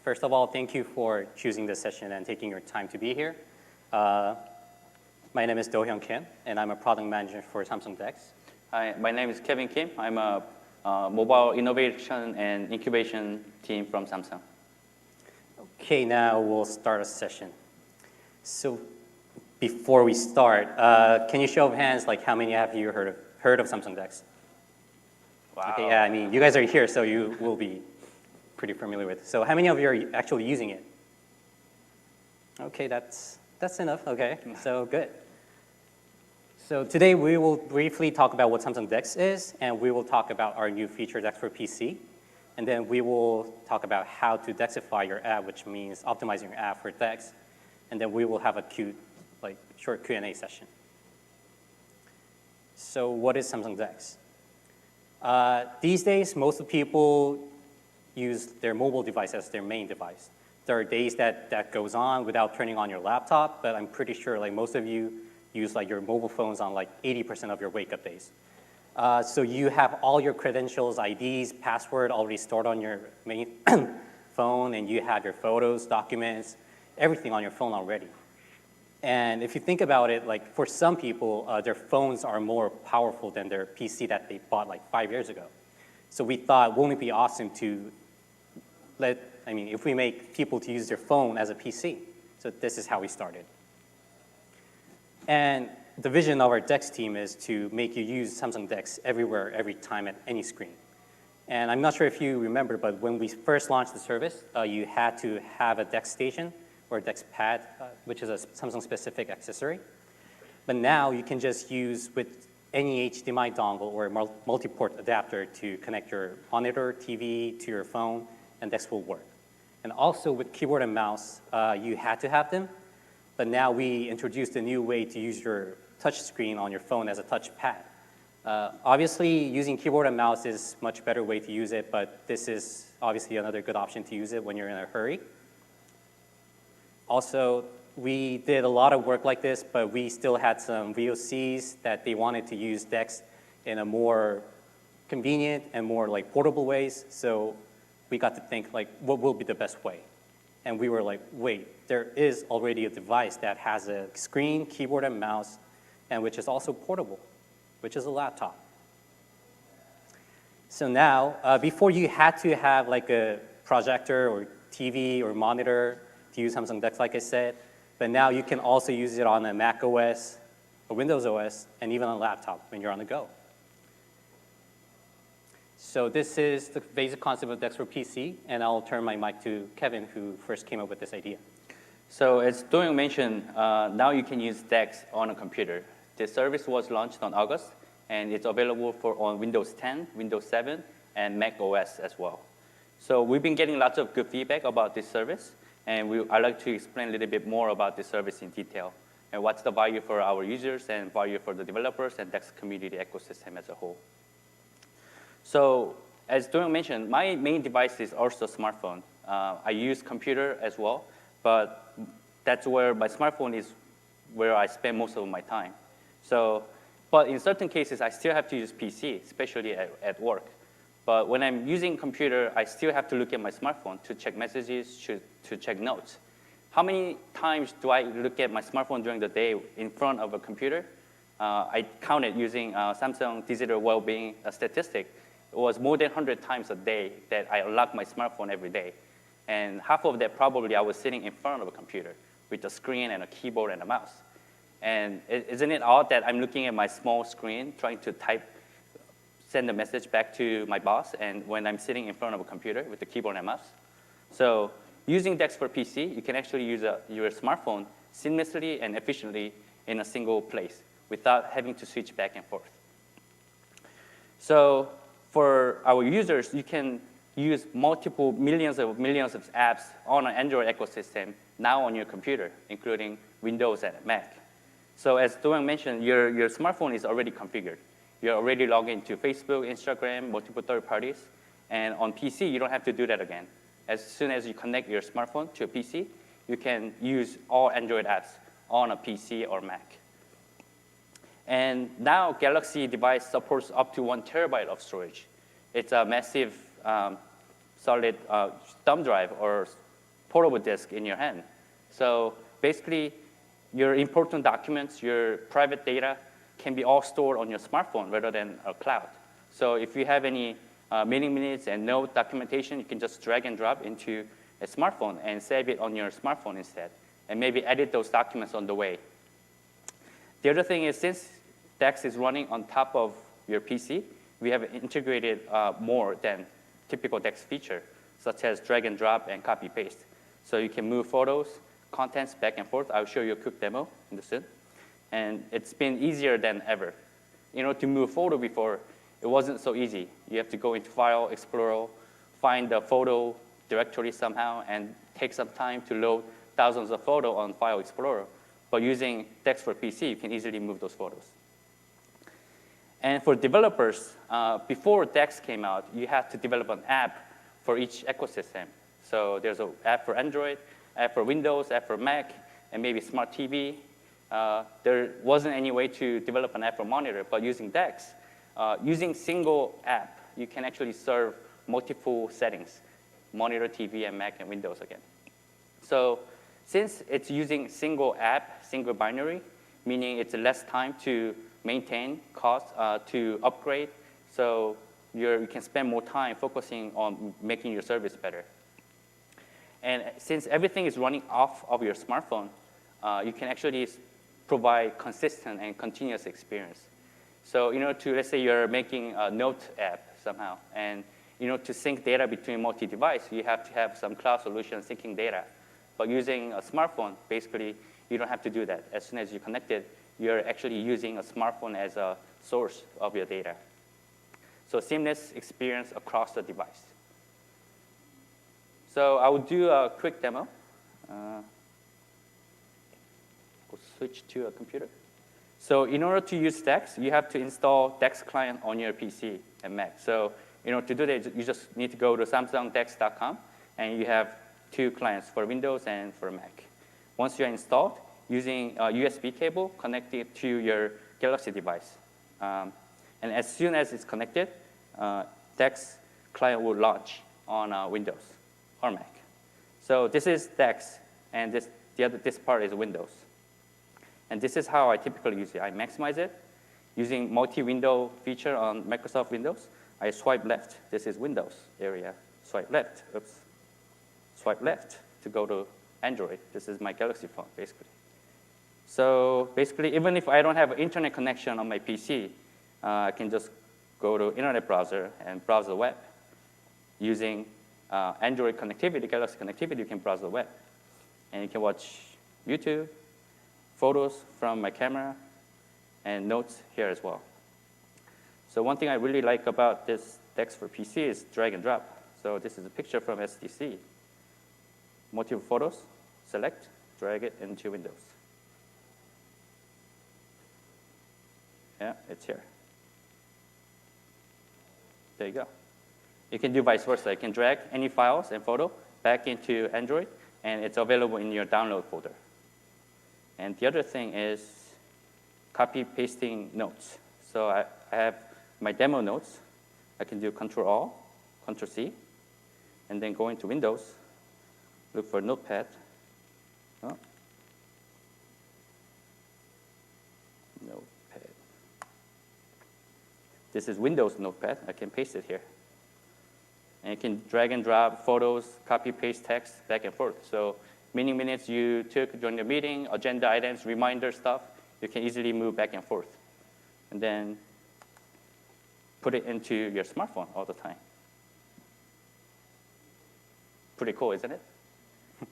First of all, thank you for choosing this session and taking your time to be here. My name is DoHyung Kim, and I'm a product manager for Samsung Dex. Hi, my name is Kevin Kim. I'm a mobile innovation and incubation team from Samsung. Okay, now we'll start a session. So before we start, can you show of hands, like how many have you heard of Samsung Dex? Wow. Okay, yeah, I mean, you guys are here, so you will be pretty familiar with it. So how many of you are actually using it? Okay, that's enough, okay, so good. So today we will briefly talk about what Samsung Dex is, and we will talk about our new feature Dex for PC. And then we will talk about how to Dexify your app, which means optimizing your app for Dex. And then we will have a cute, short Q&A session. So what is Samsung Dex? These days, most of people use their mobile device as their main device. There are days that goes on without turning on your laptop, but I'm pretty sure most of you use your mobile phones on 80% of your wake-up days. So you have all your credentials, IDs, password already stored on your main phone, and you have your photos, documents, everything on your phone already. And if you think about it, for some people, their phones are more powerful than their PC that they bought 5 years ago. So we thought, wouldn't it be awesome to if we make people to use their phone as a PC? So this is how we started. And the vision of our Dex team is to make you use Samsung Dex everywhere, every time, at any screen. And I'm not sure if you remember, but when we first launched the service, you had to have a Dex station or a Dex pad, which is a Samsung-specific accessory. But now you can just use with any HDMI dongle or multi-port adapter to connect your monitor, TV to your phone, and Dex will work. And also with keyboard and mouse, you had to have them. But now we introduced a new way to use your touch screen on your phone as a touch pad. Obviously, using keyboard and mouse is a much better way to use it, but this is obviously another good option to use it when you're in a hurry. Also, we did a lot of work like this, but we still had some VOCs that they wanted to use Dex in a more convenient and more portable ways. So we got to think what will be the best way? And we were wait, there is already a device that has a screen, keyboard, and mouse, and which is also portable, which is a laptop. So now, before you had to have a projector or TV or monitor to use Samsung Dex, like I said, but now you can also use it on a Mac OS, a Windows OS, and even on a laptop when you're on the go. So this is the basic concept of Dex for PC, and I'll turn my mic to Kevin, who first came up with this idea. So as DoHyung mentioned, now you can use Dex on a computer. This service was launched on August, and it's available on Windows 10, Windows 7, and Mac OS as well. So we've been getting lots of good feedback about this service, and I'd like to explain a little bit more about this service in detail, and what's the value for our users and value for the developers and Dex community ecosystem as a whole. So as DoHyung mentioned, my main device is also a smartphone. I use computer as well, but that's where my smartphone is where I spend most of my time. So, but in certain cases, I still have to use PC, especially at work. But when I'm using computer, I still have to look at my smartphone to check messages, to check notes. How many times do I look at my smartphone during the day in front of a computer? I counted using Samsung Digital Wellbeing statistic. It was more than 100 times a day that I unlock my smartphone every day. And half of that probably I was sitting in front of a computer with a screen and a keyboard and a mouse. And isn't it odd that I'm looking at my small screen trying to send a message back to my boss, and when I'm sitting in front of a computer with the keyboard and mouse? So using Dex for PC, you can actually use your smartphone seamlessly and efficiently in a single place without having to switch back and forth. So for our users, you can use multiple millions of apps on an Android ecosystem now on your computer, including Windows and Mac. So as DoHyung mentioned, your smartphone is already configured. You're already logged into Facebook, Instagram, multiple third parties. And on PC, you don't have to do that again. As soon as you connect your smartphone to a PC, you can use all Android apps on a PC or Mac. And now Galaxy device supports up to 1 terabyte of storage. It's a massive solid thumb drive or portable disk in your hand. So basically, your important documents, your private data can be all stored on your smartphone rather than a cloud. So if you have any meeting minutes and note documentation, you can just drag and drop into a smartphone and save it on your smartphone instead, and maybe edit those documents on the way. The other thing is, since Dex is running on top of your PC, we have integrated more than typical Dex feature, such as drag and drop and copy paste. So you can move photos, contents back and forth. I'll show you a quick demo in the soon. And it's been easier than ever. To move photo before, it wasn't so easy. You have to go into File Explorer, find the photo directory somehow, and take some time to load thousands of photos on File Explorer. But using Dex for PC, you can easily move those photos. And for developers, before Dex came out, you had to develop an app for each ecosystem. So there's an app for Android, app for Windows, app for Mac, and maybe smart TV. There wasn't any way to develop an app for monitor, but using Dex, using single app, you can actually serve multiple settings, monitor, TV, and Mac, and Windows again. So since it's using single app, single binary, meaning it's less time to maintain, cost to upgrade, so you can spend more time focusing on making your service better. And since everything is running off of your smartphone, you can actually provide consistent and continuous experience. So let's say you're making a note app somehow, and to sync data between multi-device, you have to have some cloud solution syncing data. But using a smartphone, basically, you don't have to do that. As soon as you connect it, you're actually using a smartphone as a source of your data. So seamless experience across the device. So I will do a quick demo. We'll switch to a computer. So in order to use Dex, you have to install Dex client on your PC and Mac. So to do that, you just need to go to samsungdex.com, and you have 2 clients for Windows and for Mac. Once you're installed, using a USB cable, connect it to your Galaxy device. And as soon as it's connected, Dex client will launch on Windows or Mac. So this is Dex, and this part is Windows. And this is how I typically use it. I maximize it. Using multi-window feature on Microsoft Windows, I swipe left. This is Windows area. Swipe left. Oops. Swipe left to go to Android. This is my Galaxy phone, basically. So basically, even if I don't have an internet connection on my PC, I can just go to internet browser and browse the web. Using Android connectivity, Galaxy connectivity, you can browse the web. And you can watch YouTube, photos from my camera, and notes here as well. So one thing I really like about this Dex for PC is drag and drop. So this is a picture from SDC. Multiple photos, select, drag it into Windows. Yeah, it's here. There you go. You can do vice versa. You can drag any files and photo back into Android, and it's available in your download folder. And the other thing is copy pasting notes. So I have my demo notes. I can do Control-Alt, Control-C, and then go into Windows, look for Notepad. Oh. Notepad. This is Windows Notepad. I can paste it here. And you can drag and drop photos, copy, paste text back and forth. So meeting minutes you took during the meeting, agenda items, reminder stuff, you can easily move back and forth. And then put it into your smartphone all the time. Pretty cool, isn't it?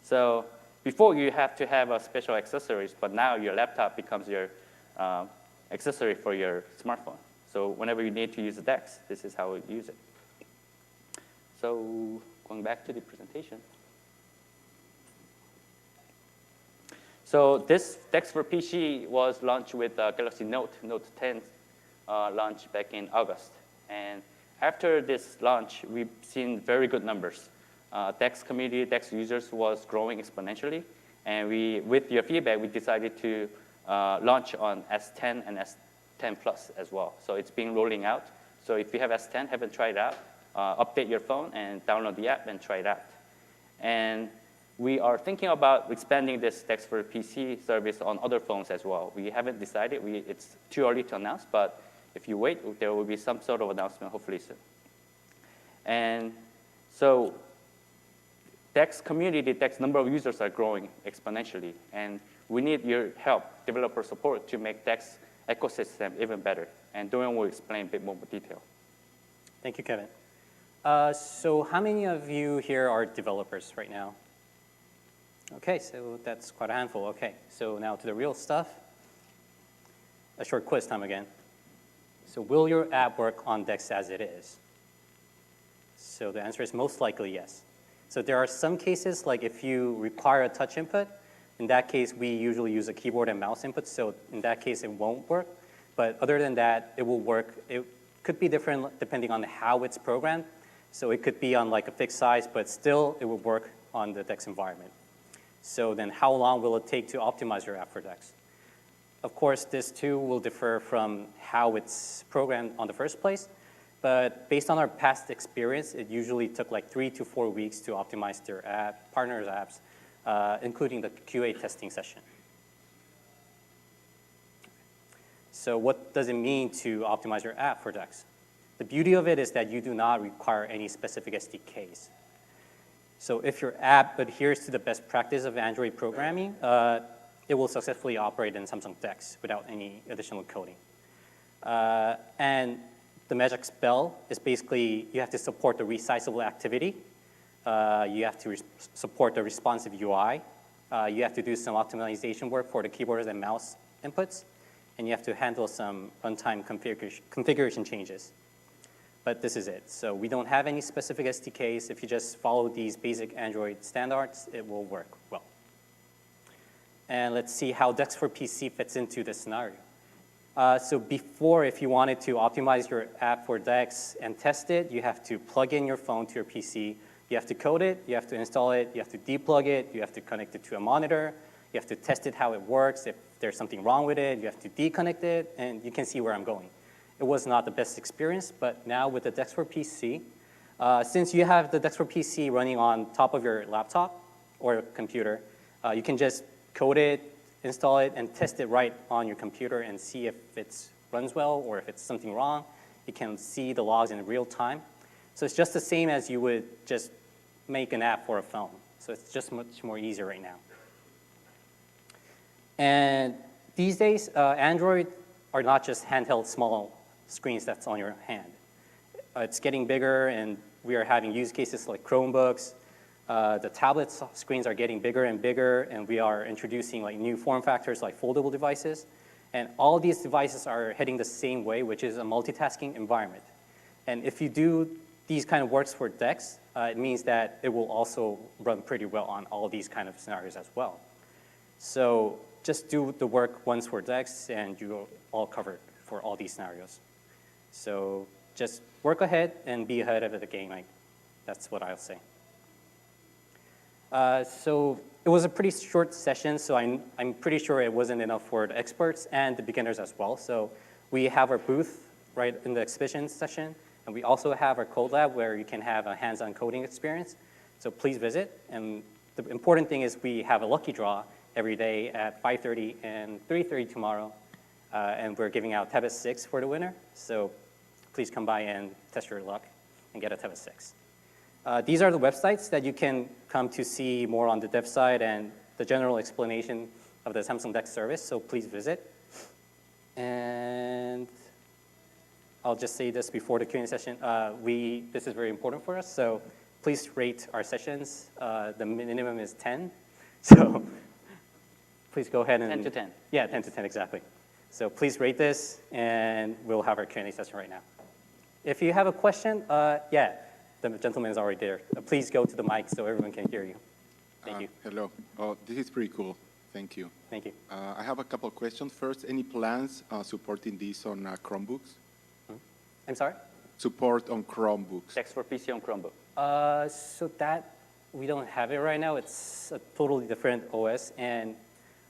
So before you have to have a special accessories, but now your laptop becomes your accessory for your smartphone. So whenever you need to use the Dex, this is how you use it. So going back to the presentation. So this Dex for PC was launched with Galaxy Note 10 launch back in August. And after this launch, we've seen very good numbers. Dex community, Dex users was growing exponentially. And with your feedback, we decided to launch on S10 and S10 Plus as well. So it's been rolling out. So if you have S10, haven't tried it out, update your phone and download the app and try it out. And we are thinking about expanding this Dex for PC service on other phones as well. We haven't decided. It's too early to announce, but if you wait, there will be some sort of announcement hopefully soon. And so Dex community, Dex number of users are growing exponentially, and we need your help, developer support, to make Dex ecosystem even better. And DoHyung will explain a bit more detail. Thank you, Kevin. So how many of you here are developers right now? Okay, so that's quite a handful. Okay, so now to the real stuff. A short quiz time again. So will your app work on Dex as it is? So the answer is most likely yes. So there are some cases, like if you require a touch input, in that case, we usually use a keyboard and mouse input, so in that case, it won't work. But other than that, it will work. It could be different depending on how it's programmed. So it could be on like a fixed size, but still it will work on the Dex environment. So then how long will it take to optimize your app for Dex? Of course, this too will differ from how it's programmed on the first place. But based on our past experience, it usually took like 3 to 4 weeks to optimize their app, partners' apps, including the QA testing session. So what does it mean to optimize your app for Dex? The beauty of it is that you do not require any specific SDKs. So if your app adheres to the best practice of Android programming, it will successfully operate in Samsung Dex without any additional coding. And the magic spell is basically you have to support the resizable activity. You have to support the responsive UI. You have to do some optimization work for the keyboards and mouse inputs. And you have to handle some runtime configuration changes. But this is it. So we don't have any specific SDKs. If you just follow these basic Android standards, it will work well. And let's see how Dex for PC fits into this scenario. So before, if you wanted to optimize your app for Dex and test it, you have to plug in your phone to your PC. You have to code it, you have to install it, you have to deplug it, you have to connect it to a monitor, you have to test it how it works. If there's something wrong with it, you have to deconnect it, and you can see where I'm going. It was not the best experience, but now with the Dex for PC, since you have the Dex for PC running on top of your laptop or computer, you can just code it, install it, and test it right on your computer and see if it runs well or if it's something wrong. You can see the logs in real time. So it's just the same as you would just make an app for a phone. So it's just much more easier right now. And these days, Android are not just handheld small screens that's on your hand. It's getting bigger, and we are having use cases like Chromebooks. The tablet screens are getting bigger and bigger, and we are introducing like new form factors like foldable devices. And all these devices are heading the same way, which is a multitasking environment. And if you do these kind of works for Dex, it means that it will also run pretty well on all these kind of scenarios as well. So just do the work once for Dex, and you're all covered for all these scenarios. So just work ahead and be ahead of the game. Like, that's what I'll say. So it was a pretty short session, so I'm pretty sure it wasn't enough for the experts and the beginners as well. So we have our booth right in the exhibition session, and we also have our code lab where you can have a hands-on coding experience. So please visit. And the important thing is we have a lucky draw every day at 5:30 and 3:30 tomorrow, and we're giving out tablet 6 for the winner. So please come by and test your luck and get a tablet 6. These are the websites that you can come to see more on the dev side and the general explanation of the Samsung Dex service, so please visit. And I'll just say this before the Q&A session. This is very important for us, so please rate our sessions. The minimum is 10, so please go ahead and— 10 to 10. Yeah, 10 to 10, exactly. So please rate this, and we'll have our Q&A session right now. If you have a question, yeah. The gentleman is already there. Please go to the mic so everyone can hear you. Thank you. Hello. Oh, this is pretty cool. Thank you. Thank you. I have a couple of questions. First, any plans supporting this on Chromebooks? I'm sorry? Support on Chromebooks. Dex for PC on Chromebook. So that, we don't have it right now. It's a totally different OS. And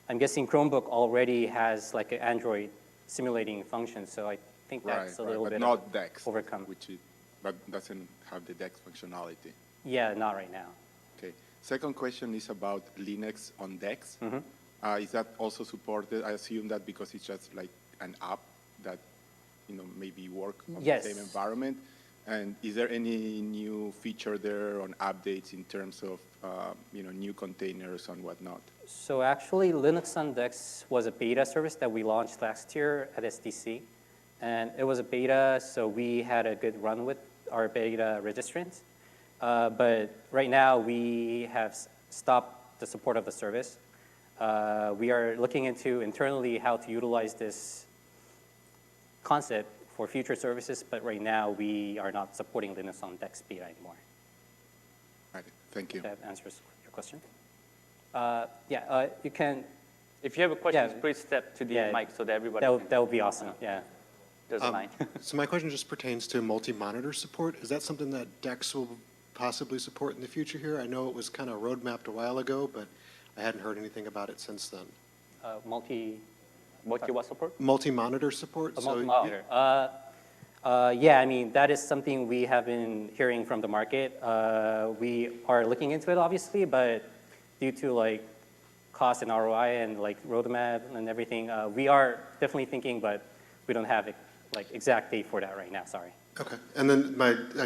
I'm guessing Chromebook already has like an Android simulating function. So I think that's a little but bit not Dex, overcome. but doesn't have the Dex functionality. Yeah, not right now. Okay. Second question is about Linux on Dex. Is that also supported? I assume that because it's just like an app that, maybe work on Yes. the same environment. And is there any new feature there on updates in terms of, new containers and whatnot? So actually, Linux on Dex was a beta service that we launched last year at SDC. And it was a beta, so we had a good run with our beta registrants. But right now, we have stopped the support of the service. We are looking into internally how to utilize this concept for future services, but right now, we are not supporting Linux on Dex beta anymore. Right. Thank you. That answers your question. You can, If you have a question, Yeah. please step to the Yeah. mic so that everybody that would be awesome, yeah. does a line. So my question just pertains to multi-monitor support. Is that something that Dex will possibly support in the future here? I know it was kind of roadmapped a while ago, but I hadn't heard anything about it since then. What support? Multi-monitor support? So Multi-monitor. Yeah, I mean, that is something we have been hearing from the market. We are looking into it, obviously, but due to like cost and ROI and like roadmap and everything, we are definitely thinking, but we don't have like exact date for that right now, sorry. Okay, and then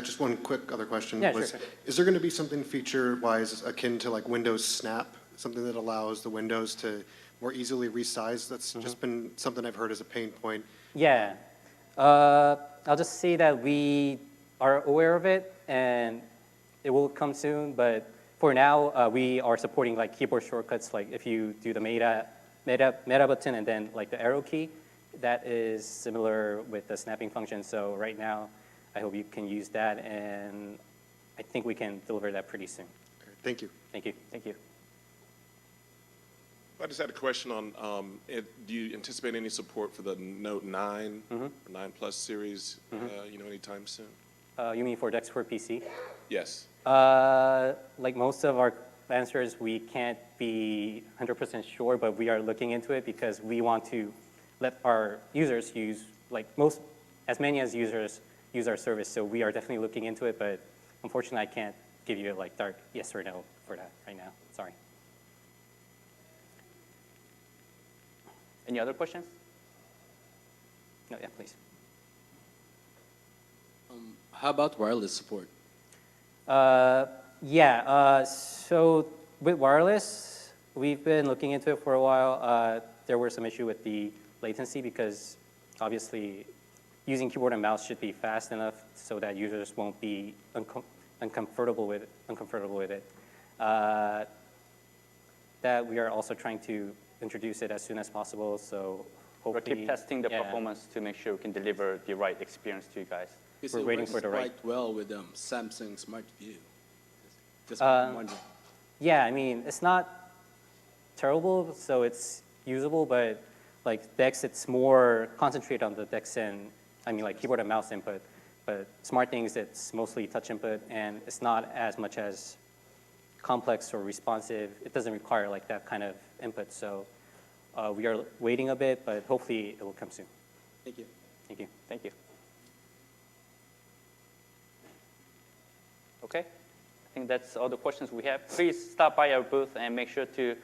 just one quick other question Yeah, was, sure. is there going to be something feature-wise akin to like Windows Snap, something that allows the windows to more easily resize? That's just been something I've heard as a pain point. Yeah, I'll just say that we are aware of it and it will come soon, but for now, we are supporting like keyboard shortcuts, like if you do the meta button and then like the arrow key, that is similar with the snapping function. So right now, I hope you can use that, and I think we can deliver that pretty soon. Okay, thank you. Thank you. Thank you. I just had a question on, do you anticipate any support for the Note 9 or 9 Plus series, anytime soon? You mean for Dex for PC? Yes. Like most of our answers, we can't be 100% sure, but we are looking into it because we want to let our users use, like as many as users use our service. So we are definitely looking into it, but unfortunately, I can't give you like dark yes or no for that right now. Sorry. Any other questions? No, yeah, please. How about wireless support? So with wireless, we've been looking into it for a while. There were some issue with the latency because obviously using keyboard and mouse should be fast enough so that users won't be uncomfortable with it. That we are also trying to introduce it as soon as possible. So We'll hopefully, keep testing the yeah. performance to make sure we can deliver the right experience to you guys. Because We're it waiting works for the right- quite well with Samsung Smart View. Just Uh, wondering. Yeah, I mean, it's not terrible, so it's usable, but like Dex, it's more concentrated on the Dex and, like keyboard and mouse input. But SmartThings, it's mostly touch input, and it's not as much as complex or responsive. It doesn't require like that kind of input, so we are waiting a bit, but hopefully it will come soon. Thank you. Thank you. Thank you. Okay, I think that's all the questions we have. Please stop by our booth and make sure to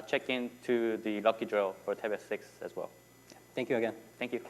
check in to the lucky draw for tablet 6 as well. Thank you again. Thank you.